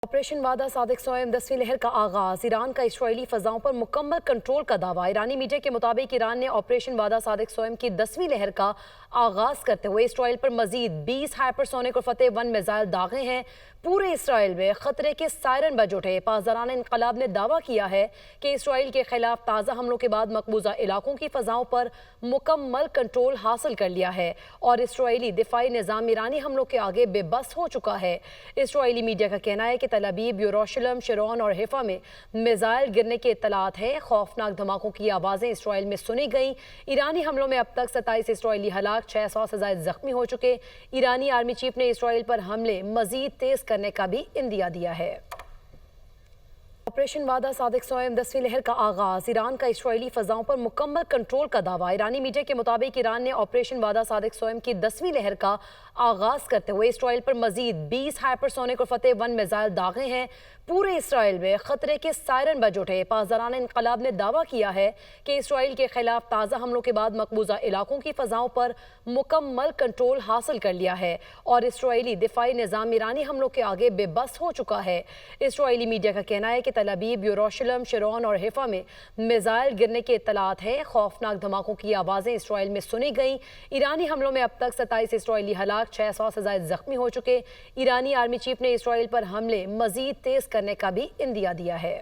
Operation वादा सादिक सोएम 10वीं लहर का आगाज। ईरान का इसराइली फजाओं पर मुकम्मल कंट्रोल का दावा। ईरानी मीडिया के मुताबिक ईरान ने ऑपरेशन वादा सादिक सोएम की 10वीं लहर का आगाज करते हुए इसराइल पर मजीद 20 हाइपरसोनिक और फतेह 1 मिसाइल दागे हैं। पूरे इसराइल में खतरे के सायरन बज उठे। पासदारान इनकलाब ने दावा किया है कि इसराइल के खिलाफ ताज़ा हमलों के बाद मकबूजा इलाकों की फजाओं पर मुकम्मल कंट्रोल हासिल कर लिया है और इसराइली दिफाई निज़ाम ईरानी हमलों के आगे बेबस हो चुका है। इसराइली मीडिया का कहना है कि तल अबीब, यरूशलेम, शरोन और हिफा में मिसाइल गिरने के इत्तलात हैं। खौफनाक धमाकों की आवाज़ें इसराइल में सुनी गईं। ईरानी हमलों में अब तक 27 इसराइली हलाक, 600 से ज़ायद जख्मी हो चुके। ईरानी आर्मी चीफ ने इसराइल पर हमले मजीद तेज करने का भी इंदिया दिया है। ऑपरेशन वादा सादिक सोएम 10वीं लहर का आगाज। ईरान का इसराइली फजाओं पर मुकम्मल कंट्रोल का दावा। ईरानी मीडिया के मुताबिक ईरान ने ऑपरेशन वादा सादिक सोएम की 10वीं लहर का आगाज करते हुए इसराइल पर मजीद 20 हाइपरसोनिक और फतेह 1 मिसाइल दागे हैं। पूरे इसराइल में खतरे के सायरन बज उठे। पासदारान इनकलाब ने दावा किया है कि इसराइल के खिलाफ ताज़ा हमलों के बाद मकबूजा इलाकों की फजाओं पर मुकम्मल कंट्रोल हासिल कर लिया है और इसराइली दिफाई निज़ाम ईरानी हमलों के आगे बेबस हो चुका है। इसराइली मीडिया का कहना है कि तल अबीब, यरूशलेम, शरोन और हिफा में मिसाइल गिरने के इत्तलात हैं। खौफनाक धमाकों की आवाज़ें इसराइल में सुनी गईं। ईरानी हमलों में अब तक 27 इसराइली हलाक, 600 से ज़ायद जख्मी हो चुके। ईरानी आर्मी चीफ ने इसराइल पर हमले मजीद तेज करने का भी इंदिया दिया है।